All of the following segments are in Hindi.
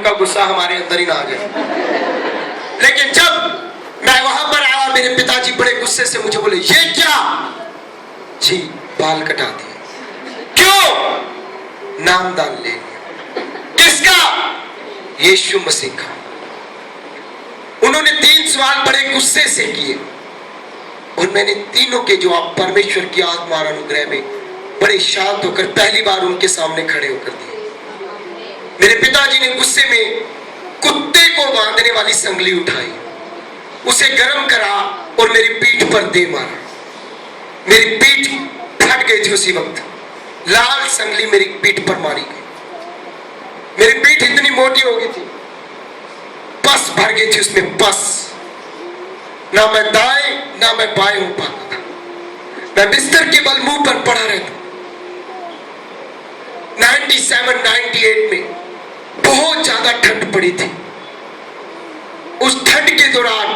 का गुस्सा हमारे अंदर ही ना आ जाए। लेकिन जब मैं वहां पर आया, मेरे पिताजी बड़े गुस्से से मुझे बोले, ये क्या? जी बाल कटा दिए। क्यों? नामदान ले लिया। किसका? यीशु मसीह का। उन्होंने 3 सवाल बड़े गुस्से से किए और मैंने तीनों के जवाब परमेश्वर की आत्मा और अनुग्रह में बड़े शांत होकर पहली बार उनके सामने खड़े होकर दिए। मेरे पिताजी ने गुस्से में कुत्ते को बांधने वाली संगली उठाई, उसे गर्म करा और मेरी पीठ पर दे मारा। मेरी पीठ फट गई थी उसी वक्त। लाल संगली मेरी पीठ पर मारी गई। मेरी पीठ इतनी मोटी हो गई थी, पस भर गई थी उसमें, पस। ना मैं दाएं ना मैं बाएं हो पाता था। मैं बिस्तर के बल मुंह पर पड़ा रहता। 97-98 में बहुत ज्यादा ठंड पड़ी थी। उस ठंड के दौरान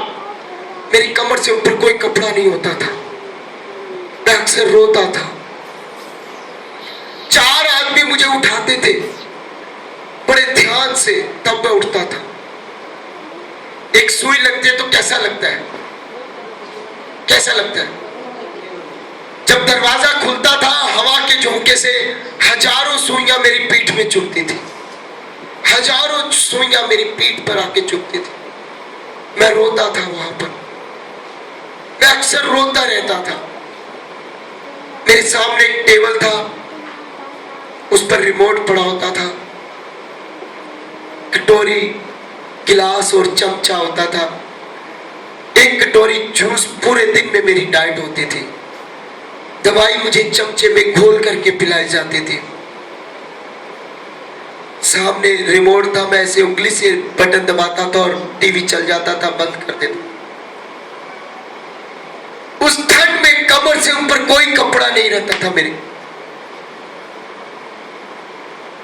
मेरी कमर से ऊपर कोई कपड़ा नहीं होता था। मैं अक्सर रोता था। 4 आदमी मुझे उठाते थे बड़े ध्यान से, तब मैं उठता था। एक सुई लगती है तो कैसा लगता है? कैसा लगता है? जब दरवाजा खुलता था, हवा के झोंके से हजारों सुइयां मेरी पीठ में चुभती थी। हजारों सुइयां मेरी पीठ पर आके चुभती थी। मैं रोता था वहां पर। मैं अक्सर रोता रहता था। मेरे सामने एक टेबल था, उस पर रिमोट पड़ा होता था। कटोरी, गिलास और चमचा होता था। एक कटोरी जूस पूरे दिन में मेरी डाइट होती थी। दवाई मुझे चमचे में घोल करके पिलाई जाती थी। सामने रिमोट था, मैं ऐसे उंगली से बटन दबाता था और टीवी चल जाता था, बंद कर देता। उस ठंड में कमर से ऊपर कोई कपड़ा नहीं रहता था मेरे।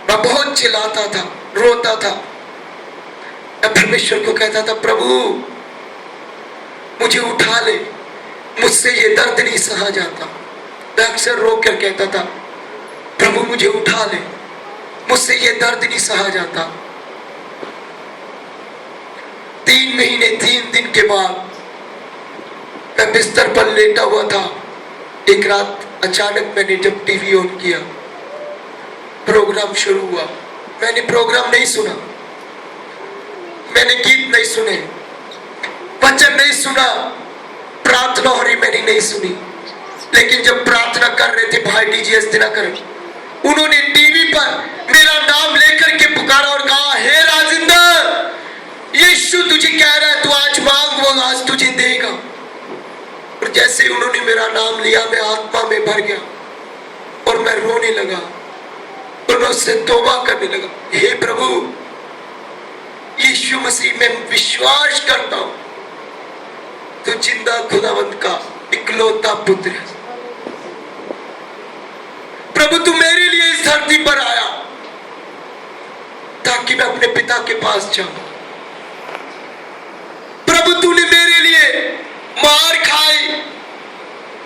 मैं बहुत चिल्लाता था, रोता था। मैं परमेश्वर को कहता था, प्रभु मुझे उठा ले, मुझसे ये दर्द नहीं सहा जाता। मैं अक्सर रो कर कहता था, प्रभु मुझे उठा ले, मुझसे ये दर्द नहीं सहा जाता। 3 महीने 3 दिन के बाद मैं बिस्तर पर लेटा हुआ था। एक रात अचानक मैंने जब टीवी ऑन किया, प्रोग्राम शुरू हुआ। मैंने प्रोग्राम नहीं सुना, मैंने गीत नहीं सुने, वचन नहीं सुना, प्रार्थना हो रही मैंने नहीं सुनी। लेकिन जब प्रार्थना कर रहे थे भाई डीजीएस दिनकर, उन्होंने टीवी पर मेरा नाम लेकर के पुकारा और कहा, हे राजिंदर, यीशु तुझे कह रहा है, तू आज मांग, वो आज तुझे देगा। और जैसे उन्होंने मेरा नाम लिया, मैं आत्मा में भर गया और मैं रोने लगा और मैं उससे तौबा करने लगा। हे प्रभु, यीशु मसीह में विश्वास करता हूं, तो जिंदा खुदावंत का इकलौता पुत्र है। प्रभु तू मेरे लिए इस धरती पर आया ताकि मैं अपने पिता के पास जाऊं। प्रभु तूने मेरे लिए मार खाई,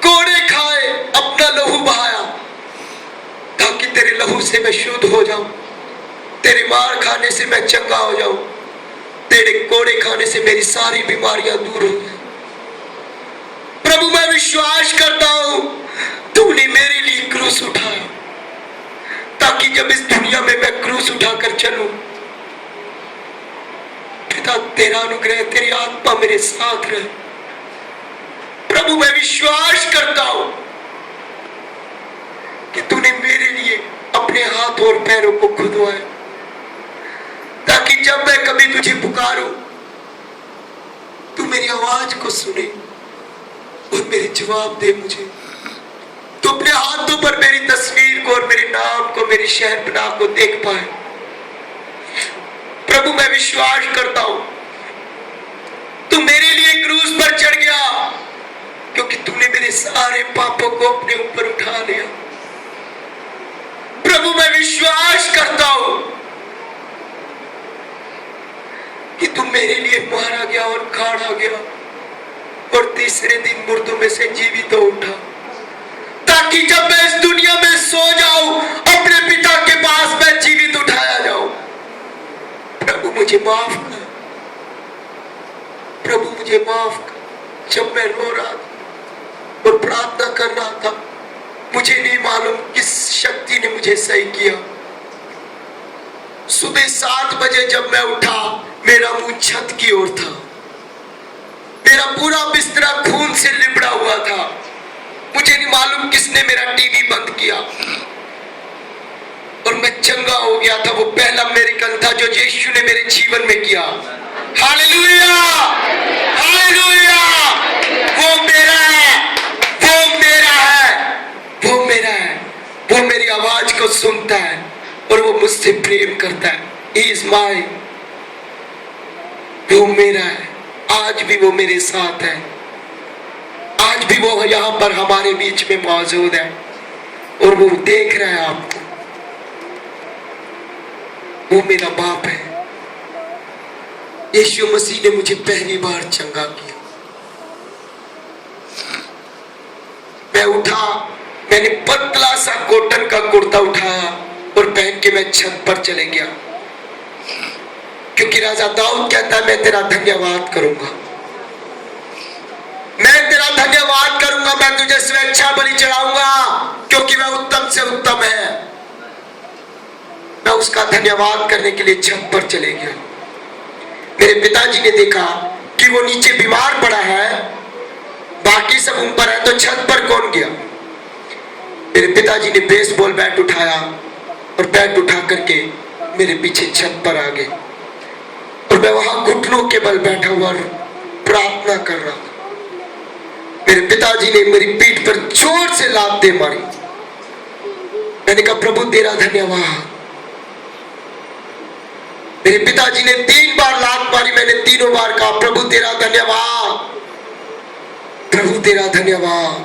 कोड़े खाए, अपना लहू बहाया ताकि तेरे लहू से मैं शुद्ध हो जाऊं, तेरे मार खाने से मैं चंगा हो जाऊं, तेरे कोड़े खाने से मेरी सारी बीमारियां दूर हो जाए। प्रभु मैं विश्वास करता हूं तूने मेरे लिए क्रूस उठाया ताकि जब इस दुनिया में मैं क्रूस उठाकर चलूं, पिता तेरा अनुग्रह, तेरी आत्मा मेरे साथ रहे। प्रभु मैं विश्वास करता हूं कि तूने मेरे लिए अपने हाथ और पैरों को खुदवाया ताकि जब मैं कभी तुझे पुकारूं तू मेरी आवाज को सुने और मेरे जवाब दे मुझे। तो अपने हाथों पर मेरी तस्वीर को और मेरे नाम को, मेरी शहरपनाह को देख पाए। प्रभु मैं विश्वास करता हूं तू मेरे लिए क्रूस पर चढ़ गया क्योंकि तूने मेरे सारे पापों को अपने ऊपर उठा लिया। प्रभु मैं विश्वास करता हूं कि तू मेरे लिए मारा गया और काढ़ा गया और तीसरे दिन मुर्दों में से जीवित हो उठा ताकि जब मैं इस दुनिया में सो जाऊं अपने पिता के पास मैं जीवित उठाया जाऊं। प्रभु प्रभु मुझे माफ कर, प्रभु मुझे माफ कर। जब मैं रो रहा था और प्रार्थना कर रहा था, मुझे नहीं मालूम किस शक्ति ने मुझे सही किया। सुबह 7 बजे जब मैं उठा, मेरा मुंह छत की ओर था, मेरा पूरा बिस्तरा खून से लिबड़ा हुआ था। मुझे नहीं मालूम किसने मेरा टीवी बंद किया और मैं चंगा हो गया था। वो पहला मिरेकल था जो यीशु ने मेरे जीवन में किया। Hallelujah, hallelujah. वो मेरा है, वो मेरा है, वो मेरा है। वो मेरी आवाज को सुनता है और वो मुझसे प्रेम करता है। He is mine। वो मेरा है। आज भी वो मेरे साथ है, आज भी वो यहाँ पर हमारे बीच में मौजूद है और वो देख रहा है आपको। वो मेरा बाप है। यीशु मसीह ने मुझे पहली बार चंगा किया। मैं उठा, मैंने पतला सा कॉटन का कुर्ता उठाया और पहन के मैं छत पर चले गया, क्योंकि राजा दाऊद कहता है मैं तेरा धन्यवाद करूंगा, मैं तेरा धन्यवाद करूंगा, मैं तुझे स्वेच्छा बलि चढ़ाऊंगा, क्योंकि वह उत्तम से उत्तम है। मैं उसका धन्यवाद करने के लिए छत पर चले गया। मेरे पिताजी ने देखा कि वो नीचे बीमार पड़ा है, बाकी सब ऊपर है, तो छत पर कौन गया? मेरे पिताजी ने बेसबॉल बैट उठाया और बैट उठा करके मेरे पीछे छत पर आ गए और मैं वहां घुटनों के बल बैठा हुआ प्रार्थना कर रहा था। मेरे पिताजी ने मेरी पीठ पर जोर से लात दे मारी। मैंने कहा प्रभु तेरा धन्यवाद। मेरे पिताजी ने 3 बार लात मारी, मैंने तीनों बार कहा प्रभु तेरा धन्यवाद, प्रभु तेरा धन्यवाद।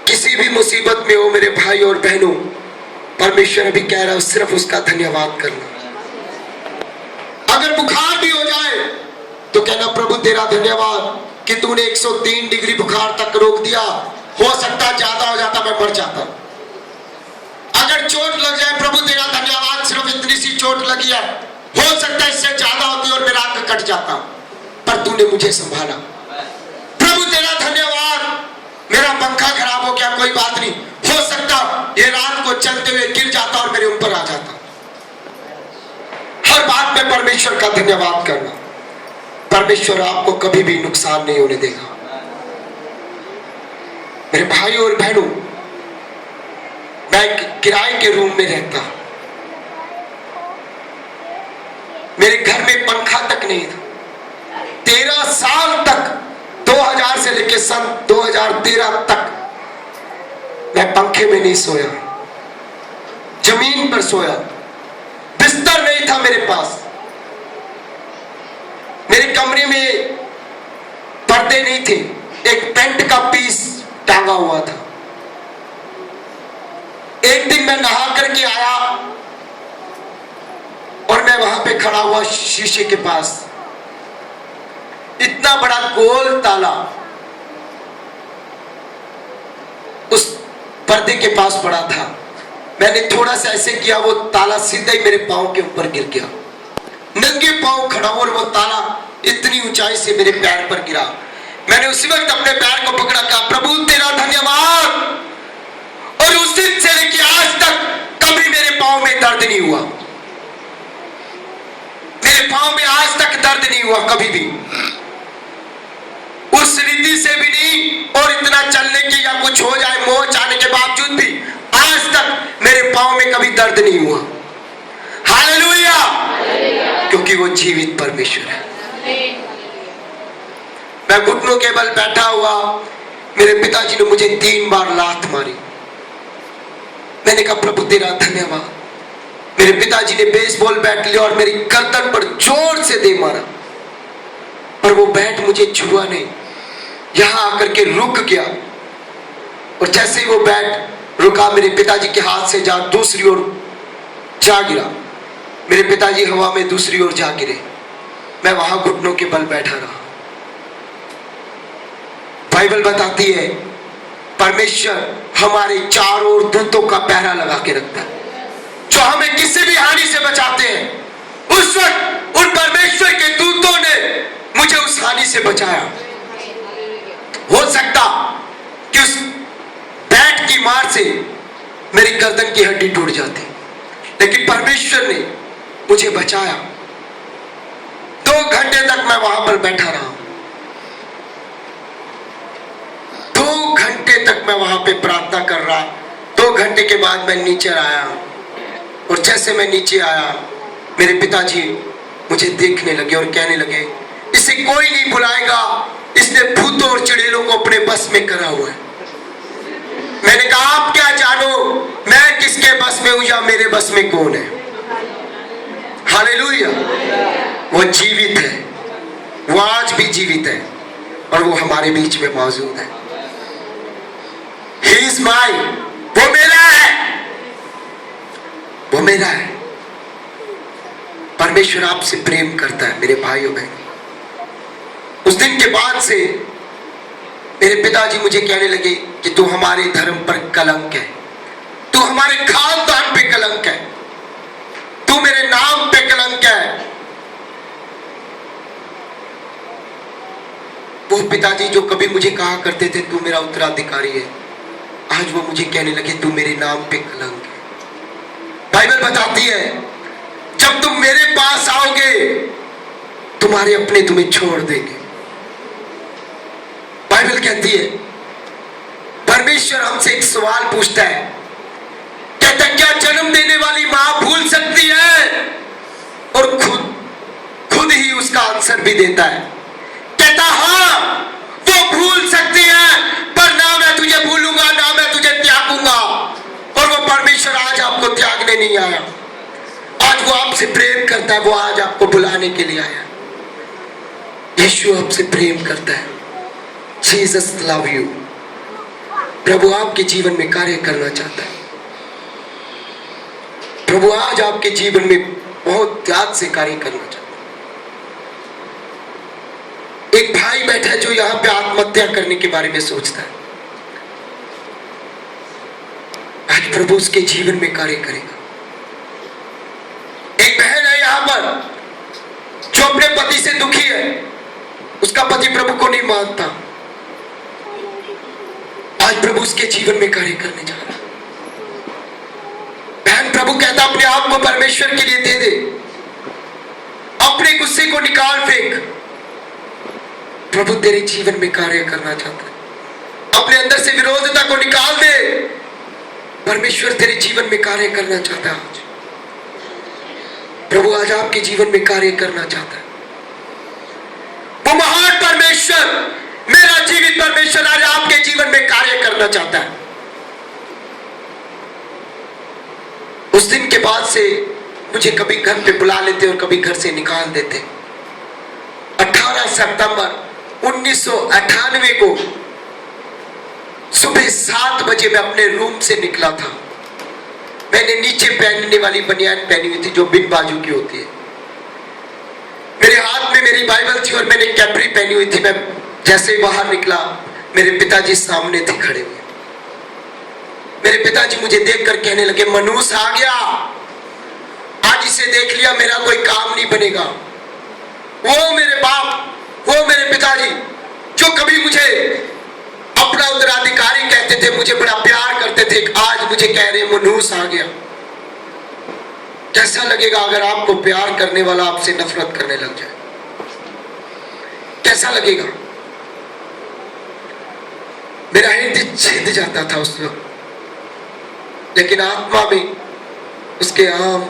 किसी भी मुसीबत में हो मेरे भाई और बहनों, परमेश्वर अभी कह रहा है सिर्फ उसका धन्यवाद करना। अगर बुखार भी हो जाए तो कहना प्रभु तेरा धन्यवाद कि तूने 103 डिग्री बुखार तक रोक दिया, हो सकता ज्यादा हो जाता, मैं मर जाता। अगर चोट लग जाए प्रभु तेरा धन्यवाद, सिर्फ इतनी सी चोट लगी है, हो सकता है इससे ज्यादा होती और मेरा आंख कट जाता, पर तूने मुझे संभाला। प्रभु तेरा धन्यवाद, मेरा पंखा खराब हो गया, कोई बात नहीं, हो सकता ये रात को चलते हुए गिर जाता और मेरे ऊपर आ जाता। हर बात में परमेश्वर का धन्यवाद करना। परमेश्वर आपको कभी भी नुकसान नहीं होने देगा। मेरे भाई और बहनों, मैं किराए के रूम में रहता, मेरे घर में पंखा तक नहीं था। 13 साल तक, 2000 से लेकर सन 2013 तक मैं पंखे में नहीं सोया, जमीन पर सोया। बिस्तर नहीं था मेरे पास, मेरे कमरे में पर्दे नहीं थे, एक पेंट का पीस टांगा हुआ था। एक दिन मैं नहा करके आया और मैं वहां पे खड़ा हुआ शीशे के पास, इतना बड़ा गोल ताला उस पर्दे के पास पड़ा था। मैंने थोड़ा सा ऐसे किया, वो ताला सीधा ही मेरे पांव के ऊपर गिर गया। नंगे पांव खड़ा और वो ताला इतनी ऊंचाई से मेरे पैर पर गिरा। मैंने उसी वक्त अपने पैर को पकड़ा, कहा प्रभु तेरा धन्यवाद। और उस दिन से लेकर आज तक कभी मेरे पांव में दर्द नहीं हुआ, मेरे पांव में आज तक दर्द नहीं हुआ कभी भी, उस रीति से भी नहीं। और इतना चलने की या कुछ हो जाए, मोच आने के बावजूद भी आज तक मेरे पांव में कभी दर्द नहीं हुआ। हालेलुया, क्योंकि वो जीवित परमेश्वर है। मैं घुटनों के बल बैठा हुआ, मेरे पिताजी ने मुझे 3 बार लात मारी। मैंने कहा प्रभु तेरा धन्यवाद। मेरे पिताजी ने बेसबॉल बैट लिया और मेरी गर्दन पर जोर से दे मारा, पर वो बैट मुझे छुआ नहीं, यहां आकर के रुक गया। और जैसे ही वो बैट रुका, मेरे पिताजी के हाथ से जा दूसरी ओर जा गिरा। मेरे पिताजी हवा में दूसरी ओर जा गिरे। मैं वहां घुटनों के बल बैठा रहा। बाइबल बताती है परमेश्वर हमारे चारों ओर दूतों का पहरा लगा के रखता है। जो हमें किसी भी हानि से बचाते हैं, उस वक्त उन परमेश्वर के दूतों ने मुझे उस हानि से बचाया। हो सकता कि उस बैट की मार से मेरी गर्दन की हड्डी टूट जाती, लेकिन परमेश्वर ने मुझे बचाया। 2 घंटे तक मैं वहां पर बैठा रहा। 2 घंटे तक मैं वहां पे प्रार्थना कर रहा। 2 घंटे के बाद मैं नीचे आया, और जैसे मैं नीचे आया, मेरे पिताजी मुझे देखने लगे और कहने लगे, इसे कोई नहीं बुलाएगा, इसने भूतों और चुड़ैलों को अपने बस में करा हुआ है। मैंने कहा, आप क्या जानो मैं किसके बस में हूं या मेरे बस में कौन है। हालेलुया। वो जीवित है, वो आज भी जीवित है, और वो हमारे बीच में मौजूद है। He is mine, वो मेरा है, वो मेरा है। परमेश्वर आपसे प्रेम करता है मेरे भाइयों बहन। उस दिन के बाद से मेरे पिताजी मुझे कहने लगे कि तू हमारे धर्म पर कलंक है, तू हमारे खानदान पे कलंक है, तू मेरे नाम पे कलंक है। वो पिताजी जो कभी मुझे कहा करते थे तू मेरा उत्तराधिकारी है, आज वो मुझे कहने लगे तू मेरे नाम पे कलंक है। बाइबल बताती है, जब तुम मेरे पास आओगे तुम्हारे अपने तुम्हें छोड़ देंगे। बाइबल कहती है, परमेश्वर हमसे एक सवाल पूछता है, कहता है क्या जन्म देने वाली मां भूल सकती है? और खुद ही उसका आंसर भी देता है, कहता हाँ वो भूल सकती है, पर ना मैं तुझे भूलूंगा ना मैं तुझे त्यागूंगा। और वो परमेश्वर आज आपको त्यागने नहीं आया, आज वो आपसे प्रेम करता है, वो आज आपको बुलाने के लिए आया। यीशु आपसे प्रेम करता है। Jesus love you. प्रभु आपके जीवन में कार्य करना चाहता है। प्रभु आज आपके जीवन में बहुत त्याग से कार्य करना चाहता है। एक भाई बैठा है जो यहां पे आत्महत्या करने के बारे में सोचता है, आज प्रभु उसके जीवन में कार्य करेगा। एक बहन है यहां पर जो अपने पति से दुखी है, उसका पति प्रभु को नहीं मानता, आज प्रभु उसके जीवन में कार्य करने जा रहा है। बहन प्रभु कहता अपने आप को परमेश्वर के लिए दे दे, अपने गुस्से को निकाल फेंक। प्रभु तेरे जीवन में कार्य करना चाहता है। अपने अंदर से विरोधता को निकाल दे, परमेश्वर तेरे जीवन में कार्य करना चाहता है। आज प्रभु आज आपके जीवन में कार्य करना चाहता है। वो महान परमेश्वर, मेरा जीवित परमेश्वर आज आपके जीवन में कार्य करना चाहता है। उस दिन के बाद से मुझे कभी घर पे बुला लेते और कभी घर से निकाल देते। 18 सितंबर 1998 को सुबह 7 बजे मैं अपने रूम से निकला था। मैंने नीचे पहनने वाली बनियान पहनी हुई थी जो बिन बाजू की होती है। मेरे हाथ में मेरी बाइबल थी और मैंने कैपरी पहनी हुई थी। मैं जैसे ही बाहर निकला, मेरे पिताजी सामने थे खड़े हुए। मेरे पिताजी मुझे देखकर कहने लगे, मनुष्य आ गया, आज इसे देख लिया, मेरा कोई काम नहीं बनेगा। वो मेरे बाप, वो मेरे पिताजी जो कभी मुझे अपना उत्तराधिकारी कहते थे, मुझे बड़ा प्यार करते थे, आज मुझे कह रहे मनुष्य आ गया। कैसा लगेगा अगर आपको प्यार करने वाला आपसे नफरत करने लग जाए? कैसा लगेगा? मेरा हृदय छिद जाता था उस वक्त, लेकिन आत्मा में उसके आम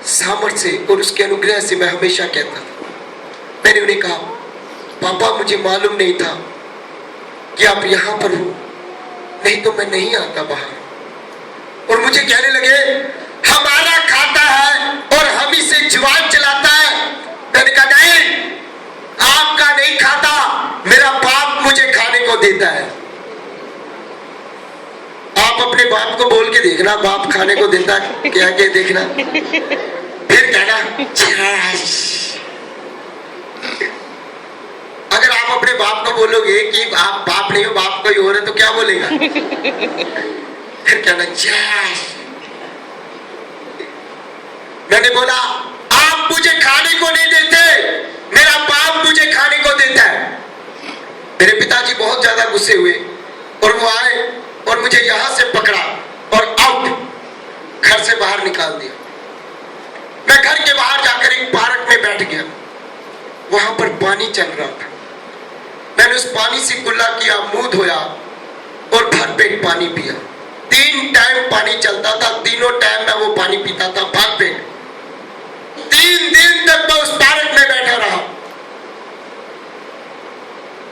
सामर्थ्य से और उसके अनुग्रह से मैं हमेशा कहता था। मैंने उन्हें कहा, पापा मुझे मालूम नहीं था कि आप यहां पर हो, नहीं तो मैं नहीं आता बाहर। और मुझे कहने लगे, हमारा खाता है और हम इसे जुबान चलाता है। मैंने कहा नहीं, आपका नहीं खाता, मेरा बाप मुझे खाने को देता है। आप अपने बाप को बोल के देखना, बाप खाने को देता है क्या क्या देखना, फिर कहना अगर आप अपने बाप को बोलोगे कि आप बाप नहीं हो, बाप कोई और है, तो क्या बोलेगा? फिर कहना मैंने बोला आप मुझे खाने को नहीं देते, मेरा बाप मुझे खाने को देता है। मेरे पिताजी बहुत ज्यादा गुस्से हुए और वो आए और मुझे यहां से पकड़ा और आउट, घर से बाहर निकाल दिया। मैं घर के बाहर जाकर एक पार्क में बैठ गया। वहां पर पानी चल रहा था। मैंने उस पानी से कुल्ला किया, मुंह धोया और भरपेट पानी पिया। 3 टाइम पानी चलता था, तीनों टाइम मैं वो पानी पीता था भरपेट। 3 दिन तक मैं उस पार्क में बैठा रहा।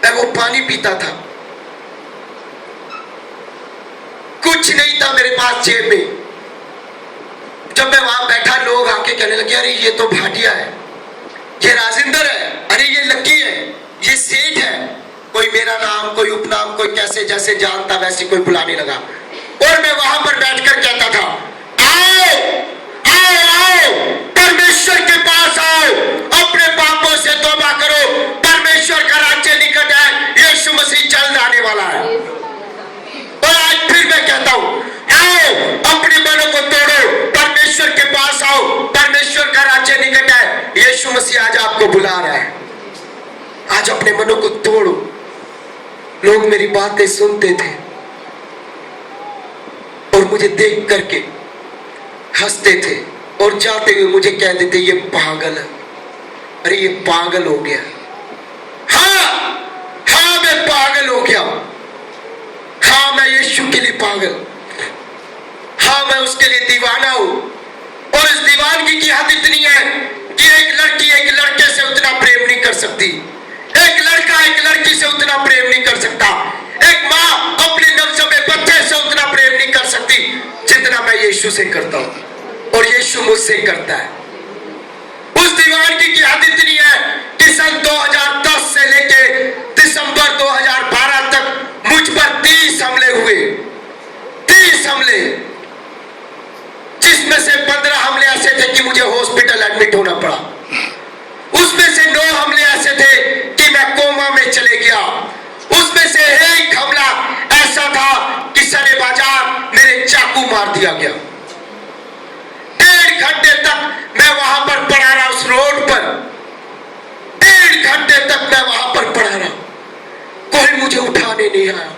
मैं वो पानी पीता था। कुछ नहीं था मेरे पास जेब में। जब मैं वहां बैठा, लोग आके कहने लगे अरे ये तो भाटिया है, ये राजेंद्र है, अरे ये लक्की है, ये सेठ है। कोई मेरा नाम, कोई उपनाम, कोई कैसे जैसे जानता वैसे कोई बुलाने लगा। और मैं वहां पर बैठकर कहता था आओ आओ आओ, परमेश्वर के पास आओ, अपने पापों से तौबा करो, परमेश्वर का राज्य निकट है, यीशु मसीह जल्द आने वाला है। और आज फिर मैं कहता हूं आओ, अपने मनों को तोड़ो, परमेश्वर के पास आओ, परमेश्वर का राज्य निकट है, यीशु मसीह आज आपको बुला रहा है। आज अपने मनों को तोड़ो। लोग मेरी बातें सुनते थे और मुझे देख करके हंसते थे और जाते हुए मुझे कह देते ये पागल है, अरे ये पागल हो गया। हाँ मैं पागल हो गया। हाँ मैं यीशु के लिए पागल, हाँ मैं उसके लिए दीवाना हूं। और इस दीवानगी की हद इतनी है कि एक लड़की एक लड़के से उतना प्रेम नहीं कर सकती, एक लड़का एक लड़की से उतना प्रेम नहीं कर सकता, एक माँ अपने नवजन्मे बच्चे से उतना प्रेम नहीं कर सकती जितना मैं यीशु से करता हूं और यीशु मुझसे करता है। उस दीवानगी की हद इतनी है कि सन 2010 से लेके दिसंबर 2012 तक मुझ पर 30 हमले हुए, 30 हमले, जिसमें से 15 हमले ऐसे थे कि मुझे हॉस्पिटल एडमिट होना पड़ा। उसमें से 9 हमले ऐसे थे कि मैं कोमा में चले गया। उसमें से एक हमला ऐसा था कि सरे बाजार मेरे चाकू मार दिया गया। 1.5 घंटे तक मैं वहां पर पड़ा रहा, उस रोड पर 1.5 घंटे तक मैं वहां पर पड़ा रहा। कोई मुझे उठाने नहीं आया।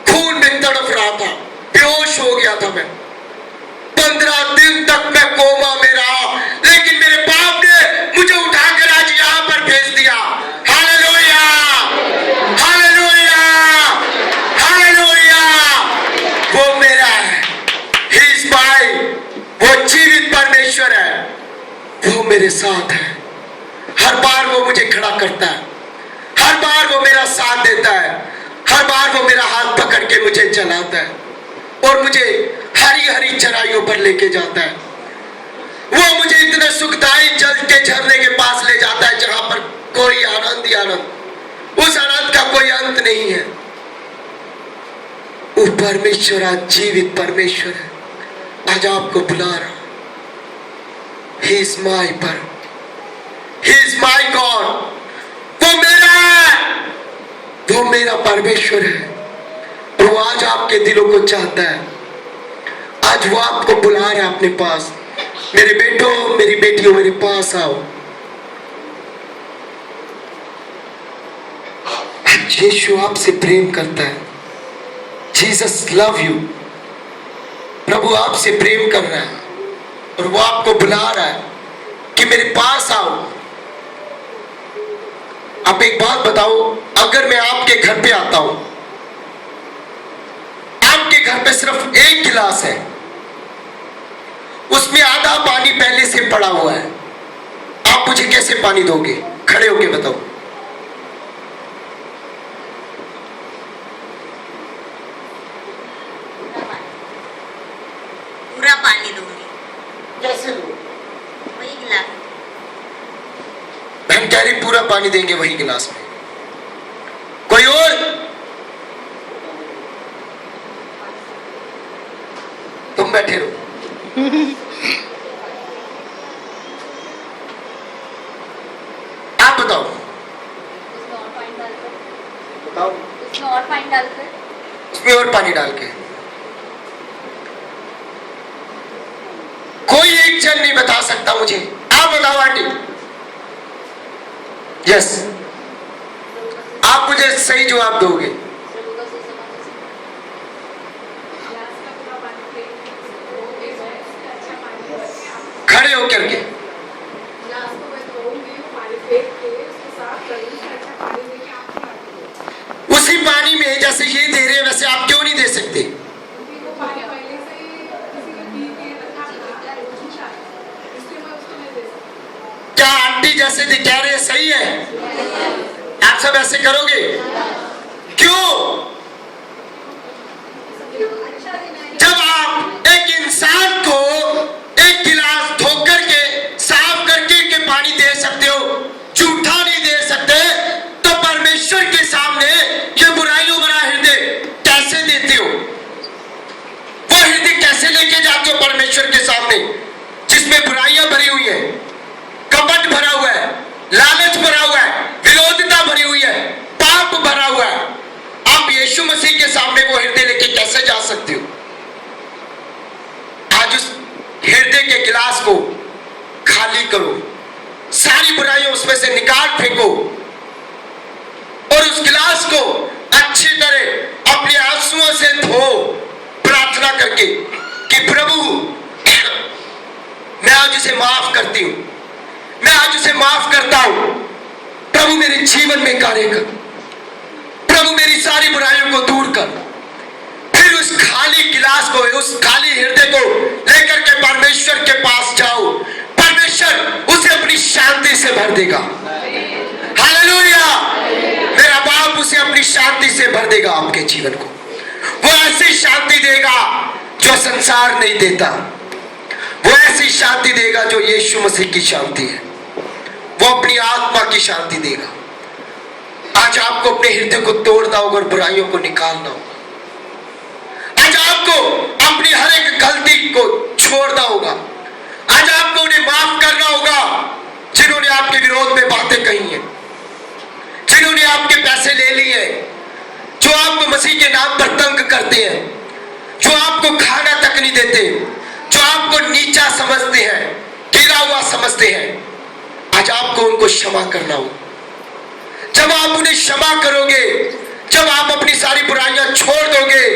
खून में तड़प रहा था, बेहोश हो गया था मैं। 15 दिन तक मैं कोमा में रहा, लेकिन मेरे बाप ने मुझे उठाकर आज यहां पर भेज दिया। Hallelujah, hallelujah, hallelujah. वो मेरा है, ही इज माय, वो जीवित परमेश्वर है, वो मेरे साथ है। हर बार वो मुझे खड़ा करता है, हर बार वो मेरा साथ देता है, हर बार वो मेरा हाथ पकड़ के मुझे चलाता है और मुझे हरी हरी चराइयों पर लेके जाता है। वो मुझे इतने सुखदाई जल के झरने के पास ले जाता है जहां पर कोई आनंद ही आनंद, उस आनंद का कोई अंत नहीं है। वो परमेश्वर आज जीवित परमेश्वर है, आज आपको बुला रहा। He is my पर, He is my God, वो मेरा है, वो मेरा परमेश्वर है। वो आज आपके दिलों को चाहता है, आज वो आपको बुला रहा है अपने पास। मेरे बेटों मेरी बेटियों मेरे पास आओ। यीशु आपसे प्रेम करता है। Jesus love you. प्रभु आपसे प्रेम कर रहा है और वो आपको बुला रहा है कि मेरे पास आओ। आप एक बात बताओ, अगर मैं आपके घर पे आता हूं, आपके घर पे सिर्फ 1 गिलास है, उसमें आधा पानी पहले से पड़ा हुआ है, आप मुझे कैसे पानी दोगे? खड़े होके बताओ। पूरा पानी दूंगी। कैसे दो? वही गिलास। बहन कह रही पूरा पानी देंगे वही गिलास में। कोई और? तुम बैठे रहो। आप बताओ। बताओ। उसमें और पानी डालकर, उसमें और पानी डाल के। कोई एक एक जन नहीं बता सकता मुझे। आप बताओ आंटी। यस, आप मुझे सही जवाब दोगे। खड़े होकर के उसी पानी में जैसे ये दे रहे हैं वैसे आप क्यों नहीं दे सकते? क्या आंटी जैसे कह रहे हैं सही है? आप सब ऐसे करोगे? क्यों? जब आप एक इंसान को एक गिलास धोकर के साफ करके के पानी दे सकते हो, झूठा नहीं दे सकते, तो परमेश्वर के सामने ये बुराइयों भरा हृदय कैसे देते हो? वो हृदय कैसे लेके जाते हो परमेश्वर के सामने जिसमें बुराइयां भरी हुई है, कपट भरा हुआ है, लालच भरा हुआ है, विरोधता भरी हुई है, पाप भरा हुआ है? आप यीशु मसीह के सामने वो हृदय लेके कैसे जा सकते हो? आज उस हृदय के गिलास को खाली करो, सारी बुराइयां उसमें से निकाल फेंको और उस गिलास को अच्छी तरह अपने आंसुओं से धो, प्रार्थना करके कि प्रभु मैं आज उसे माफ करती हूं, मैं आज उसे माफ करता हूं। प्रभु मेरे जीवन में कार्य कर, प्रभु मेरी सारी बुराइयों को दूर कर। फिर उस खाली गिलास को, उस खाली हृदय को लेकर के परमेश्वर के पास जाओ, परमेश्वर उसे अपनी शांति से भर देगा। हालेलुया! मेरा बाप उसे अपनी शांति से भर देगा आपके जीवन को। वो ऐसी शांति देगा जो संसार नहीं देता, वो ऐसी शांति देगा जो यीशु मसीह की शांति है, वो अपनी आत्मा की शांति देगा। आज आपको अपने हृदय को तोड़ना होगा और बुराइयों को निकालना होगा। आज आपको अपनी हर एक गलती को छोड़ना होगा। आज आपको उन्हें माफ करना होगा जिन्होंने आपके विरोध में बातें कही हैं, जिन्होंने आपके पैसे ले लिए, जो आपको मसीह के नाम पर तंग करते हैं, जो आपको खाना तक नहीं देते, जो आपको नीचा समझते हैं, गिरा हुआ समझते हैं। आज आपको उनको क्षमा करना होगा। जब आप उन्हें क्षमा करोगे, जब आप अपनी सारी बुराइयां छोड़ दोगे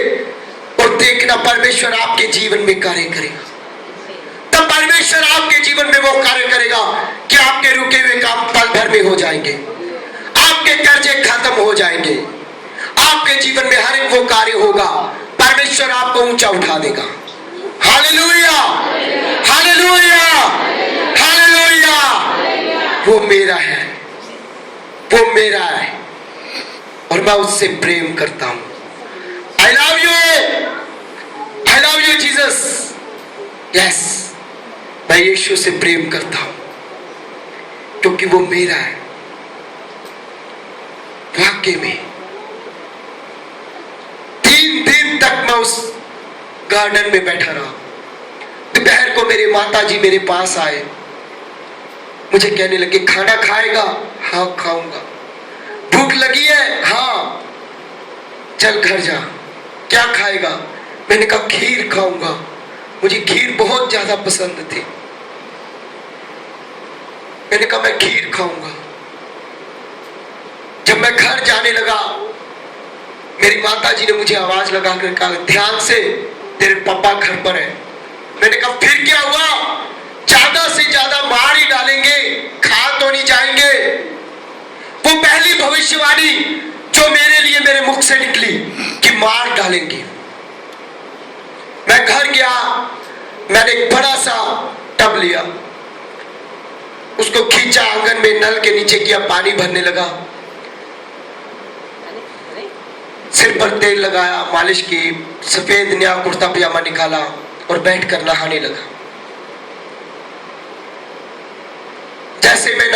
और देखना परमेश्वर आपके जीवन में कार्य करेगा, तब परमेश्वर आपके जीवन में वो कार्य करेगा कि आपके रुके हुए काम पल भर में हो जाएंगे, आपके कर्जे खत्म हो जाएंगे, आपके जीवन में हर एक वो कार्य होगा, परमेश्वर आपको ऊंचा उठा देगा। हालेलुया! हालेलुया! हालेलुया! वो मेरा है, वो मेरा है और मैं उससे प्रेम करता हूं। I love you, I love you Jesus. Yes, मैं यीशु से प्रेम करता हूं क्योंकि वो मेरा है। वाकई में 3 दिन तक मैं उस गार्डन में बैठा रहा। दोपहर को मेरे माताजी मेरे पास आए, मुझे कहने लगे खाना खाएगा? हाँ खाऊंगा। भूख लगी है? हाँ। चल घर जा। क्या खाएगा? मैंने कहा खीर खाऊंगा, मुझे खीर बहुत ज्यादा पसंद थी। मैंने कहा मैं खीर खाऊंगा। जब मैं घर जाने लगा, मेरी माताजी ने मुझे आवाज लगा कर कहा ध्यान से, तेरे पापा घर पर है। मैंने कहा फिर क्या हुआ? ज्यादा से ज्यादा मार ही डालेंगे, खा तो नहीं जाएंगे। वो पहली भविष्यवाणी जो मेरे लिए मेरे मुख से निकली कि मार डालेंगे। मैं घर गया, मैंने एक बड़ा सा टब लिया, उसको खींचा, आंगन में नल के नीचे किया, पानी भरने लगा, सिर पर तेल लगाया, मालिश की, सफेद नया कुर्ता पजामा निकाला और बैठकर नहाने लगा। जैसे मैं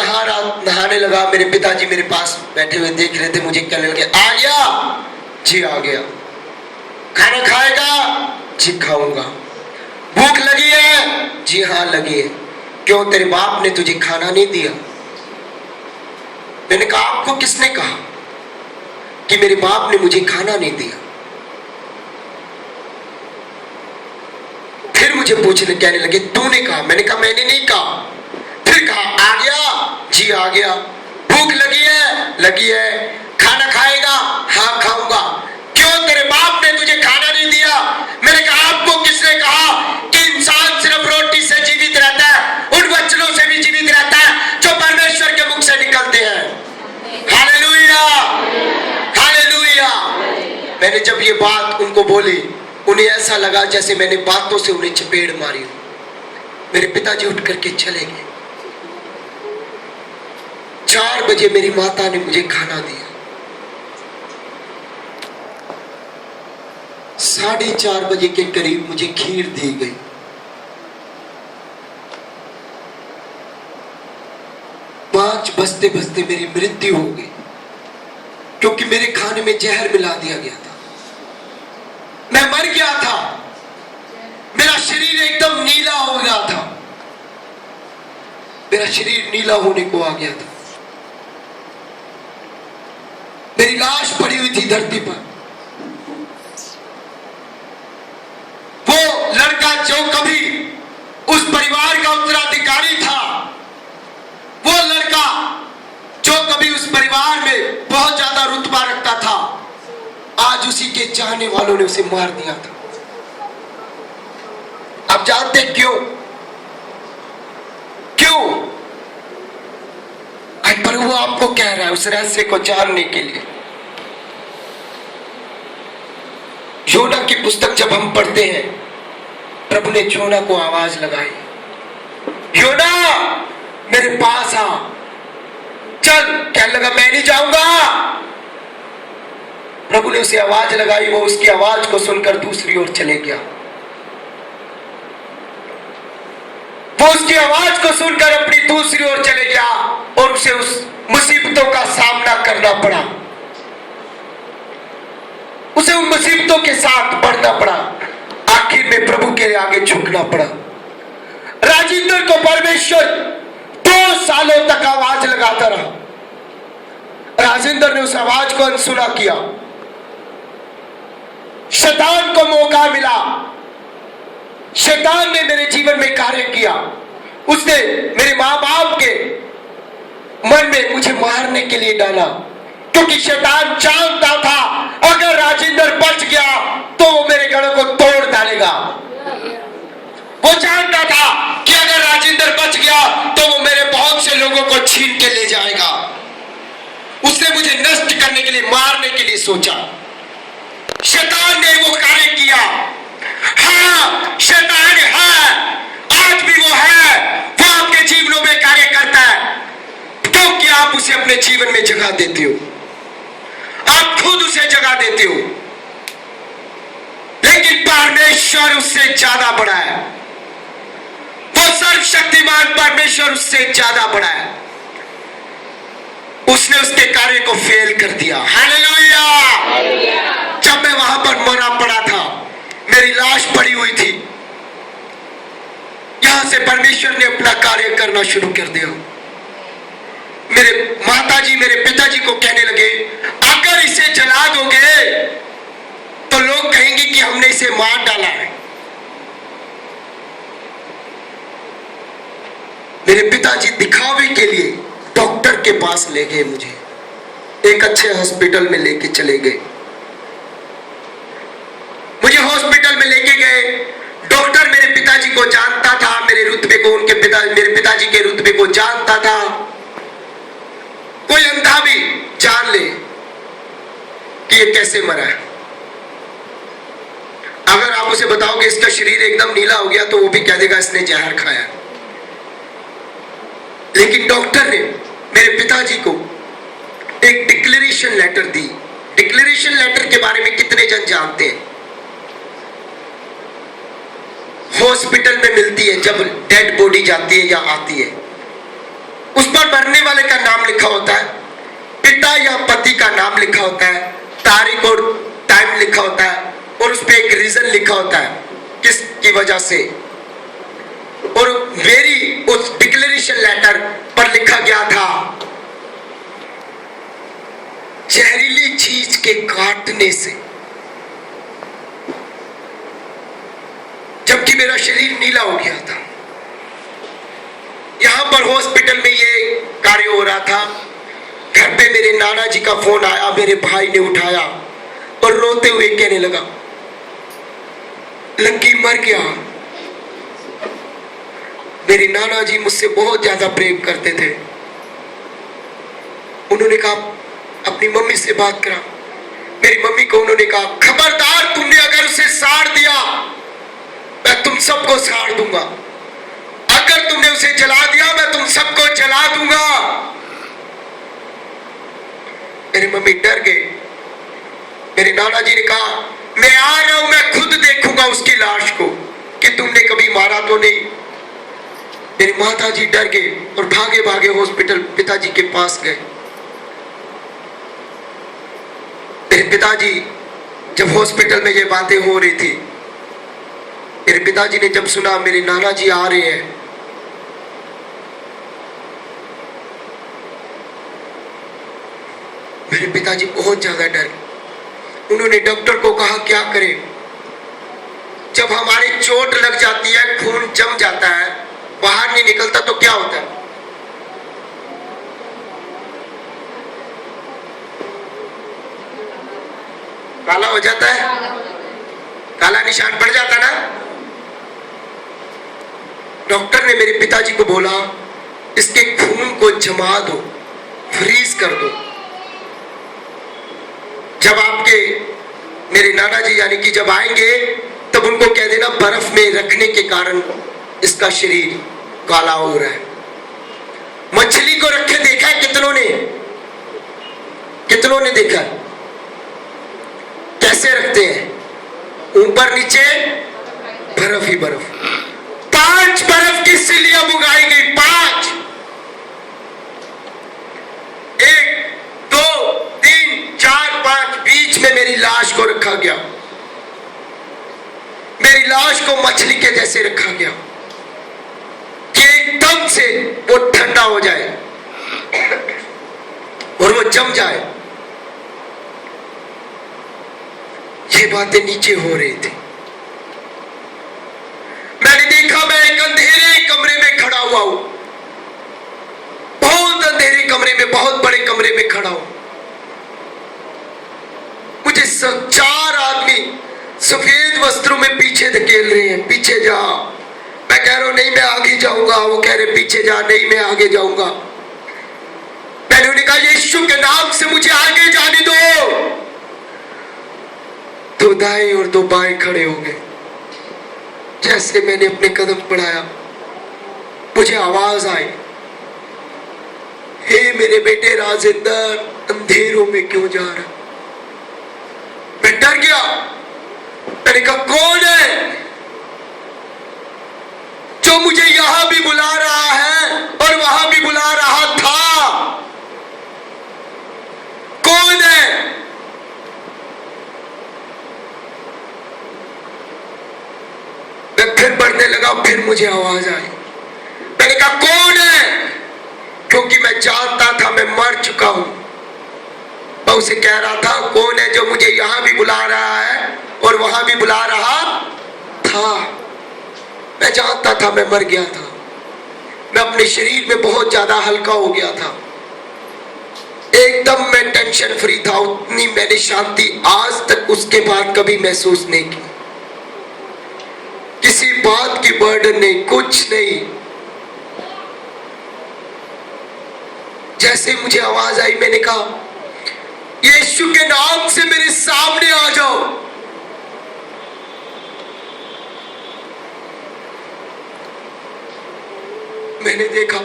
नहाने लगा, मेरे पिताजी मेरे पास बैठे हुए देख रहे थे, मुझे कहने लगे आ गया? जी आ गया। खाना खाएगा? जी खाऊंगा। भूख लगी है? जी हाँ लगी है। क्यों, तेरे बाप ने तुझे खाना नहीं दिया? मैंने कहा आपको किसने कहा कि मेरे बाप ने मुझे खाना नहीं दिया? फिर मुझे पूछने कहने लगे तूने कहा? मैंने कहा मैंने नहीं कहा। फिर कहा आ गया? जी आ गया। भूख लगी है? लगी है। खाना खाएगा? हाँ खाऊंगा। क्यों तेरे बाप ने तुझे खाना नहीं दिया? मैंने कहा आपको किसने कहा कि इंसान सिर्फ रोटी से जीवित रहता है? उन वचनों से भी जीवित रहता है जो परमेश्वर के मुख से निकलते हैं। Hallelujah, hallelujah. मैंने जब ये बात उनको बोली, उन्हें ऐसा लगा जैसे मैंने बातों से उन्हें चपेड़ मारी हो। मेरे पिताजी उठ करके चले गए। 4 बजे मेरी माता ने मुझे खाना दिया। 4:30 बजे के करीब मुझे खीर दी गई। पांच बजते बजते मेरी मृत्यु हो गई, क्योंकि मेरे खाने में जहर मिला दिया गया था। मैं मर गया था। मेरा शरीर एकदम नीला हो गया था। मेरा शरीर नीला होने को आ गया था। मेरी लाश पड़ी हुई थी धरती पर। वो लड़का जो कभी उस परिवार का उत्तराधिकारी था, वो लड़का जो कभी उस परिवार में बहुत ज्यादा रुतबा रखता था, आज उसी के चाहने वालों ने उसे मार दिया था। आप जानते क्यों? क्यों? आज प्रभु आपको कह रहा है उस रहस्य को जानने के लिए। योना की पुस्तक जब हम पढ़ते हैं, प्रभु ने योना को आवाज लगाई, योना मेरे पास आ। चल, कहने लगा मैं नहीं जाऊंगा। प्रभु ने उसे आवाज लगाई, वो उसकी आवाज को सुनकर दूसरी ओर चले गया। वो उसकी आवाज को सुनकर अपनी दूसरी ओर चले गया और उसे उस मुसीबतों का सामना करना पड़ा। उसे उन मुसीबतों के साथ बढ़ना पड़ा। आखिर में प्रभु के आगे झुकना पड़ा। राजेंद्र को परमेश्वर 2 सालों तक आवाज लगाता रहा। राजेंद्र ने उस आवाज को अनसुना किया। शैतान को मौका मिला। शैतान ने मेरे जीवन में कार्य किया। उसने मेरे मां बाप के मन में मुझे मारने के लिए डाला, क्योंकि शैतान जानता था अगर राजेंद्र बच गया तो वो मेरे घरों को तोड़ डालेगा। वो जानता था कि अगर राजेंद्र बच गया तो वो मेरे बहुत से लोगों को छीन के ले जाएगा। उसने मुझे नष्ट करने के लिए, मारने के लिए सोचा। शैतान ने वो कार्य किया। हाँ, शैतान है, आज भी वो है। वो आपके जीवनों में कार्य करता है, क्योंकि आप उसे अपने जीवन में जगह देते हो। आप खुद उसे जगह देते हो, लेकिन परमेश्वर उससे ज्यादा बड़ा है। वो सर्वशक्तिमान परमेश्वर उससे ज्यादा बड़ा है। उसने उसके कार्य को फेल कर दिया। हालेलुया। जब मैं वहां पर मरा पड़ा था, मेरी लाश पड़ी हुई थी, यहां से परमेश्वर ने अपना कार्य करना शुरू कर दिया। मेरे माताजी मेरे पिताजी को कहने लगे अगर इसे जला दोगे तो लोग कहेंगे कि हमने इसे मार डाला है। मेरे पिताजी दिखावे के लिए डॉक्टर के पास ले गए मुझे। एक अच्छे हॉस्पिटल में लेके चले गए। मुझे हॉस्पिटल में लेके गए। डॉक्टर मेरे पिताजी को जानता था, मेरे रुतबे को, मेरे पिताजी के रुतबे को जानता था। कोई अंधा भी जान ले कि ये कैसे मरा है। अगर आप उसे बताओगे इसका शरीर एकदम नीला हो गया तो वो भी कह देगा इसने जहर खाया। लेकिन डॉक्टर ने मेरे पिताजी को एक डिक्लेरेशन लेटर दी। डिक्लेरेशन लेटर के बारे में कितने जन जानते हैं? हॉस्पिटल में मिलती है जब डेड बॉडी जाती है या आती है, उस पर मरने वाले का नाम लिखा होता है, पिता या पति का नाम लिखा होता है, तारीख और टाइम लिखा होता है, और उस पर एक रीजन लिखा होता है किसकी वजह से। और मेरी उस डिक्लेरेशन लेटर पर लिखा गया था जहरीली चीज के काटने से। जबकि मेरा शरीर नीला हो गया था। यहां पर हॉस्पिटल में ये कार्य हो रहा था। घर पे मेरे नाना जी का फोन आया, मेरे भाई ने उठाया और रोते हुए कहने लगा, लंकी मर गया। मेरे नाना जी मुझसे बहुत ज्यादा प्रेम करते थे। उन्होंने कहा अपनी मम्मी से बात करा। मेरी मम्मी को उन्होंने कहा, खबरदार तुमने अगर उसे साड़ दिया मैं तुम सबको साड़ दूंगा, अगर तुमने उसे जला दिया मैं तुम सबको जला दूंगा। मेरी मम्मी डर गई। मेरे नाना जी ने कहा, मैं आ रहा हूं, मैं खुद देखूंगा उसकी लाश को कि तुमने कभी मारा तो नहीं। मेरी माता जी डर गए और भागे भागे हॉस्पिटल पिताजी के पास गए। मेरे पिताजी जब हॉस्पिटल में ये बातें हो रही थी, मेरे पिताजी ने जब सुना मेरे नाना जी आ रहे हैं, मेरे पिताजी बहुत ज्यादा डरे। उन्होंने डॉक्टर को कहा क्या करें। जब हमारे चोट लग जाती है, खून जम जाता है, बाहर नहीं निकलता तो क्या होता है? काला हो जाता है, काला निशान पड़ जाता ना। डॉक्टर ने मेरे पिताजी को बोला, इसके खून को जमा दो, फ्रीज कर दो। जब आपके मेरे नाना जी यानी कि जब आएंगे तब उनको कह देना बर्फ में रखने के कारण इसका शरीर काला हो रहा है। मछली को रखे देखा है कितनों ने? कितनों ने देखा? कैसे रखते हैं? ऊपर नीचे बर्फ ही बर्फ। 5 बर्फ की सिलियां उगाई गई, 5। 1 2 3 4 5 बीच में मेरी लाश को रखा गया। मेरी लाश को मछली के जैसे रखा गया कि एकदम से वो ठंडा हो जाए और वो जम जाए। ये बातें नीचे हो रही थी। मैंने देखा मैं एक अंधेरे कमरे में खड़ा हुआ हूं, बहुत अंधेरे कमरे में, बहुत बड़े कमरे में खड़ा हूं। मुझे 4 आदमी सफेद वस्त्रों में पीछे धकेल रहे हैं, पीछे जा। मैं कह रहा हूं नहीं मैं आगे जाऊंगा। वो कह रहे पीछे जा, नहीं मैं आगे जाऊंगा। मैंने उन्हें कहा यीशु के नाम से मुझे आगे जाने दो। 2 दाएं और 2 बाएं खड़े हो गए। जैसे मैंने अपने कदम बढ़ाया मुझे आवाज आई, हे मेरे बेटे राजेंद्र, अंधेरों में क्यों जा रहा? मैं डर गया। मैंने कहा कौन है जो मुझे यहां भी बुला रहा है और वहां भी बुला रहा था? कौन है? मैं फिर बढ़ने लगा, फिर मुझे आवाज आई। मैंने कहा कौन है? क्योंकि मैं जानता था मैं मर चुका हूं। मैं उसे कह रहा था कौन है जो मुझे यहां भी बुला रहा है और वहां भी बुला रहा था? मैं जानता था मैं मर गया था। मैं अपने शरीर में बहुत ज्यादा हल्का हो गया था। एकदम मैं टेंशन फ्री था। उतनी मैंने शांति आज तक उसके बाद कभी महसूस नहीं की। किसी बात की बर्डन नहीं, कुछ नहीं। जैसे मुझे आवाज आई मैंने कहा यीशु के नाम से मेरे सामने आ जाओ। मैंने देखा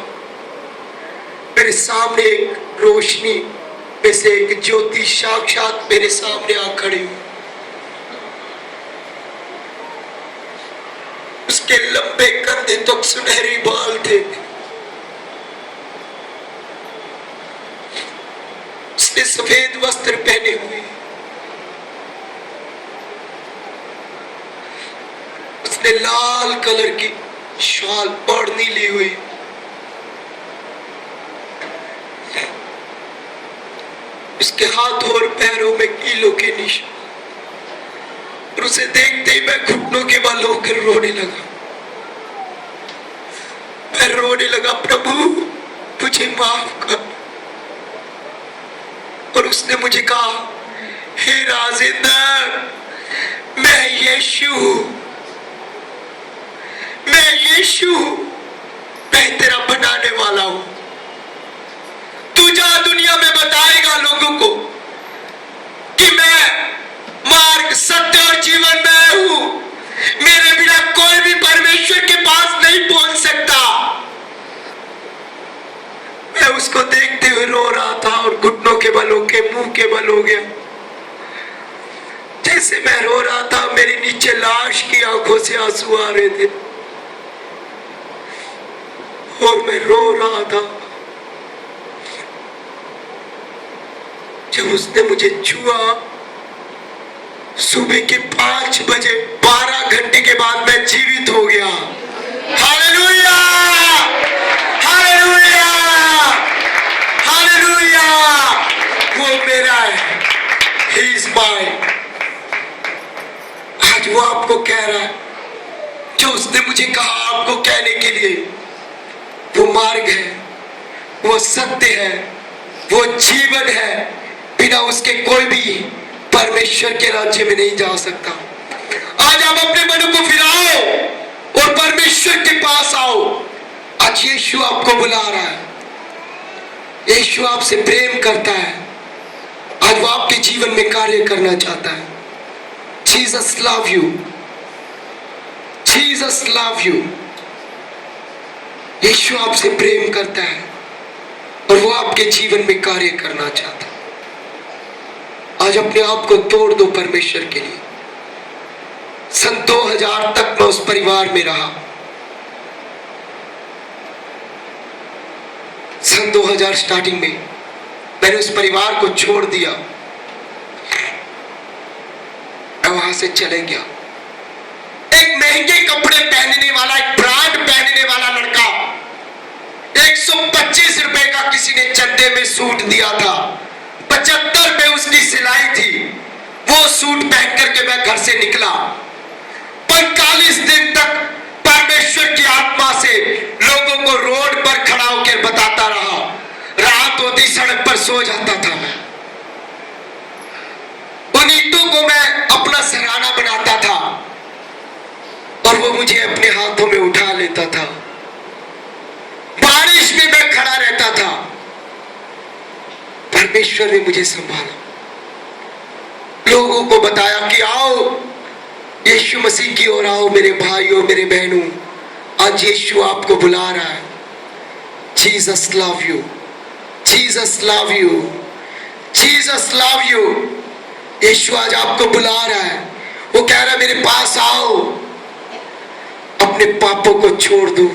मेरे सामने एक रोशनी में से एक ज्योति साक्षात मेरे सामने आ खड़ी हुई। उसके लंबे कंधे तक सुनहरे बाल थे। उसने सफेद वस्त्र पहने हुए। उसने लाल कलर की शाल ओढ़नी ली हुई। उसके हाथों और पैरों में कीलों के निशान। और उसे देखते ही मैं घुटनों के बल होकर रोने लगा। मैं रोने लगा, प्रभु मुझे माफ कर। और उसने मुझे कहा, हे राजेंद्र, मैं यीशु हूं, मैं यीशु हूं, मैं तेरा बनाने वाला हूं। तू जा दुनिया में बताएगा लोगों को कि मैं मार्ग, सत्य और जीवन में हूं। मेरे बिना कोई भी परमेश्वर के पास नहीं पहुंच सकता। मैं उसको देखते हुए रो रहा था और घुटनों के बल होके मुंह के बल हो गया। जैसे मैं रो रहा था, मेरे नीचे लाश की आंखों से आंसू आ रहे थे और मैं रो रहा था। जब उसने मुझे छुआ, सुबह के 5 बजे, 12 घंटे के बाद मैं जीवित हो गया। Hallelujah, hallelujah, hallelujah. वो मेरा है, he is mine। आज वो आपको कह रहा है जो उसने मुझे कहा आपको कहने के लिए। वो मार्ग है, वो सत्य है, वो जीवन है। बिना उसके कोई भी परमेश्वर के राज्य में नहीं जा सकता। आज आप अपने मन को फिराओ और परमेश्वर के पास आओ। आज यीशु आपको बुला रहा है, यीशु आपसे प्रेम करता है। आज वो आपके जीवन में कार्य करना चाहता है। Jesus love you, Jesus love you. यीशु आपसे प्रेम करता है और वो आपके जीवन में कार्य करना चाहता है। आज अपने आप को तोड़ दो परमेश्वर के लिए। सन 2000 तक मैं उस परिवार में रहा। सन 2000 स्टार्टिंग में मैंने उस परिवार को छोड़ दिया। मैं वहां से चले गया। एक महंगे कपड़े पहनने वाला, एक ब्रांड पहनने वाला लड़का, 125 रुपए का किसी ने चंदे में सूट दिया था, 75 में उसकी सिलाई थी। वो सूट पहन करके मैं घर से निकला। 45 दिन तक परमेश्वर की आत्मा से लोगों को रोड पर खड़ा होकर बताता रहा। रात होती सड़क पर सो जाता था मैं। उन ईंटों को मैं अपना सराहना बनाता था और वो मुझे अपने हाथों में उठा लेता था। बारिश में मैं खड़ा रहता था। परमेश्वर ने मुझे संभाला, लोगों को बताया कि आओ यीशु मसीह की ओर आओ मेरे भाइयों, मेरे बहनों। आज यीशु आपको बुला रहा है। Jesus love you, Jesus love you, Jesus love you. यीशु आज आपको बुला रहा है। वो कह रहा है मेरे पास आओ, अपने पापों को छोड़ दो,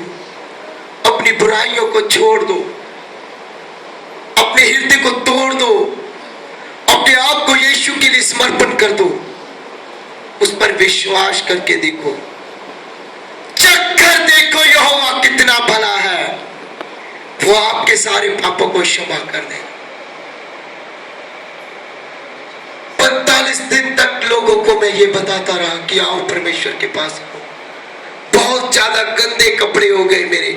अपनी बुराइयों को छोड़ दो, अपने हृदय को तोड़ दो, अपने आप को यीशु के लिए समर्पण कर दो। उस पर विश्वास करके देखो, चखकर देखो यहोवा कितना भला है। वो आपके सारे पापों को क्षमा कर देगा। 45 दिन तक लोगों को मैं ये बताता रहा कि आओ परमेश्वर के पास आओ। बहुत ज्यादा गंदे कपड़े हो गए मेरे,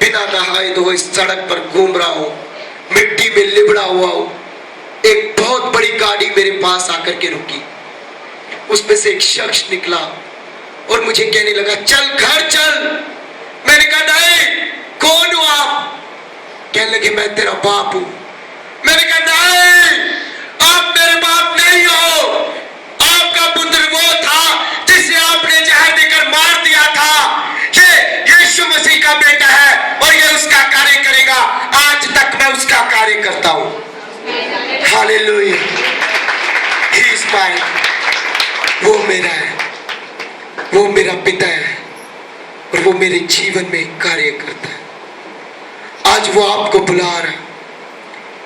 बिना नहाए धोए सड़क पर घूम रहा हूं, मिट्टी में लिबड़ा हुआ हूं। एक बहुत बड़ी गाड़ी मेरे पास आकर के रुकी। उसमें से एक शख्स निकला और मुझे कहने लगा चल घर चल। मैंने कहा नहीं, कौन हो आप? कहने लगे मैं तेरा बाप हूं। मैंने कहा नहीं, आप मेरे बाप नहीं हो। आपका पुत्र वो था जिसे आपने जहर देकर मार दिया था। ये यीशु मसीह का बेटा है और ये उसका कार्य करेगा। आज तक मैं उसका कार्य करता हूं। Hallelujah, he is mine. वो मेरा है, वो मेरा पिता है और वो मेरे जीवन में कार्य करता है। आज वो आपको बुला रहा है,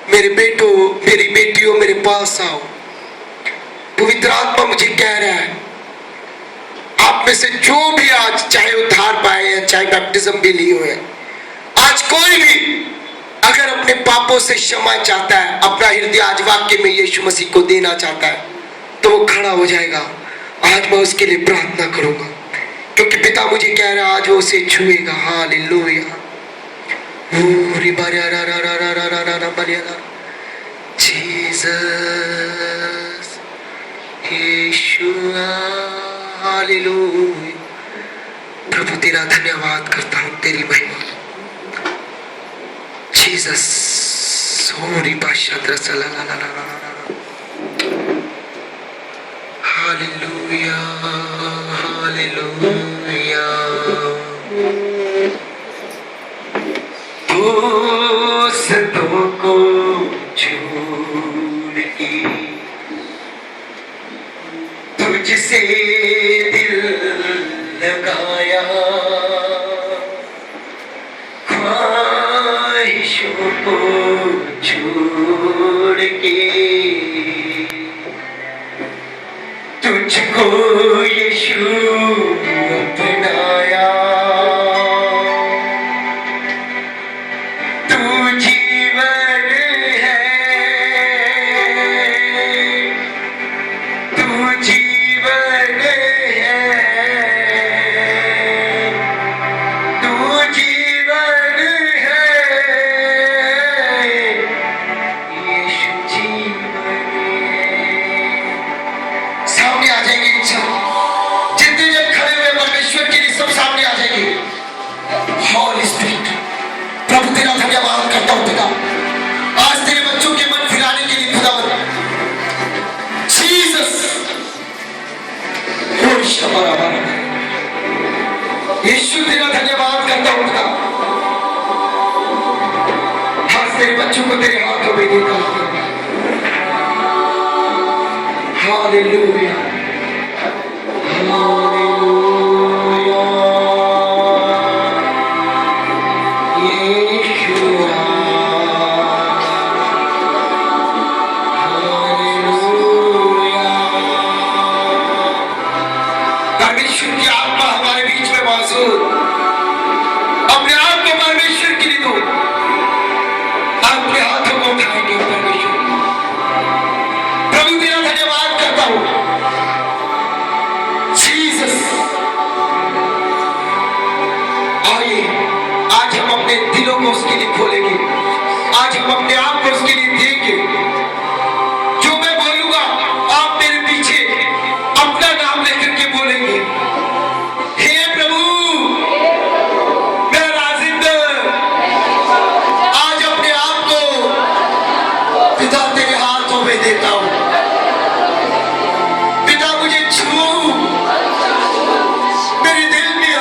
मेरे बेटों, मेरी बेटियों, मेरे पास आओ। पवित्र आत्मा मुझे कह रहा है आप में से जो भी आज चाहे उद्धार पाए या चाहे बैप्टिज्म भी लिए हुए, आज कोई भी अगर अपने पापों से क्षमा चाहता है, अपना हृदय आज वाक्य में यीशु मसीह को देना चाहता है, तो वो खड़ा हो जाएगा आज मैं उसके लिए प्रार्थना करूंगा, क्योंकि पिता मुझे कह रहा आज वो उसे छुएगा। हालेलुया। जीसस, यीशुआ, हालेलुया। प्रभु तेरा धन्यवाद करता हूं, तेरी महिमा। जीसस, सोरी बादशाह द्रसला ला ला ला ला ला। Hallelujah, hallelujah. दोस्तों को छोड़ के तुझसे दिल लगाया, ख्वाहिशों को छोड़ के तुझको यीशु अपनाया। तू जीवन है, तू जीवन है, तू जीवन है, यीशु जीवन है। सामने आ जाएगी इच्छा, जितने जब खड़े हुए परमेश्वर के लिए सब सामने आ जाएंगे। हॉली स्पिरिट, प्रभु तेरा धन्यवाद करता हूं पिता, आज तेरे बच्चों के मन फिराने के लिए खुदावन। जीसस, यीशु तेरा धन्यवाद करता हूं पिता, आज तेरे बच्चों को तेरे हाथों में देता हूं। Hallelujah, hallelujah. यीशुआ, हालेलुया। परमेश्वर की आत्मा हमारे बीच में मौजूद, अपने आप को परमेश्वर के लिए दो। अपने हाथों को उठाएंगे परमेश्वर। प्रभु तेरा धन्यवाद करता हूं। जीसस, आइए आज हम अपने दिलों को उसके लिए खोलेंगे, आज हम अपने आप को उसके लिए देंगे। जो मैं बोलूंगा आप मेरे पीछे अपना नाम लेकर के बोलेंगे। हे प्रभु, मैं राजिंदा आज अपने आप को पिता तेरे हाथों में देता हूं। पिता मुझे छू, मेरे दिल में आ,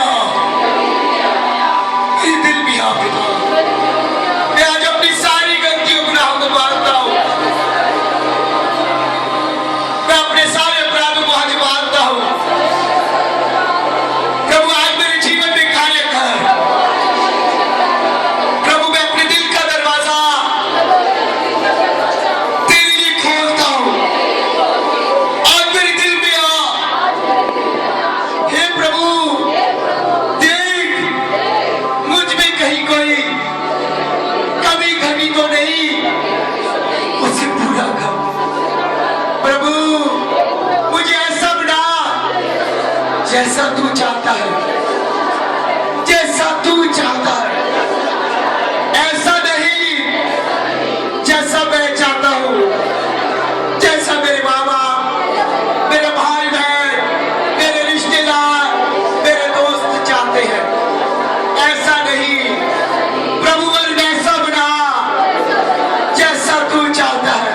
मेरे दिल में आ पिता। मैं आज अपनी सारी गलतियों गुनाहों को मानता हूं, मैं अपने सारे अपराधों को आज मानता हूं। प्रभु आज मेरे जीवन में कार्य कर। प्रभु मैं अपने दिल का दरवाजा तेरे लिए खोलता हूं, आज मेरे दिल में आ। हे प्रभु, देख मुझ में कहीं कोई कमी घटी तो नहीं, उसे पूरा कर। प्रभु मुझे ऐसा बना जैसा तू चाहता है, जैसा तू चाहता है, ऐसा नहीं जैसा मैं चाहता हूं, जैसा मेरे माँ बाप, मेरे भाई बहन, मेरे रिश्तेदार, मेरे दोस्त चाहते हैं, ऐसा नहीं। प्रभु मुझे वैसा बना जैसा तू चाहता है।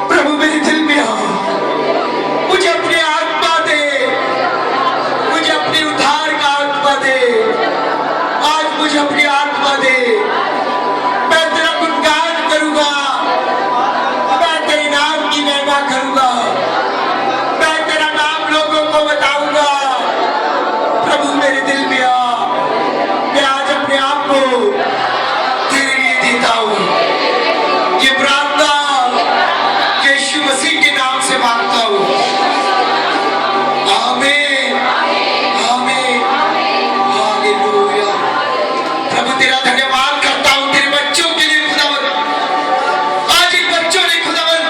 प्रभु मेरे दिल में आ, मुझे अपनी आत्मा दे, मुझे अपनी उद्धार का आत्मा दे। आज मुझे अपनी आत्मा दे, मैं तेरा गुणगान करूंगा, मैं तेरे नाम की महिमा करूंगा, मैं तेरा नाम लोगों को बताऊंगा। प्रभु मेरे दिल में आ, मैं आज अपने आप को तेरे लिए देता हूं। ये प्रार्थना यीशु मसीह के नाम से मांगता हूं। आमीन, आमीन, हालेलुया। प्रभु तेरा धन्यवाद करता हूं तेरे बच्चों के लिए खुदावन। आज इन बच्चों ने खुदावन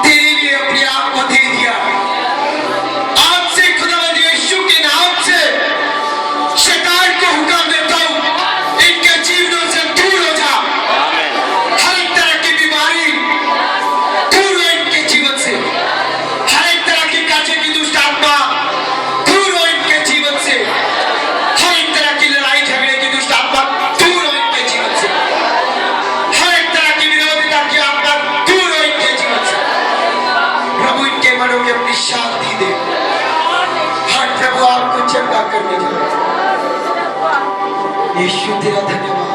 तेरे लिए अपने आप को दे दिया। यीशु तेरा धन्यवाद।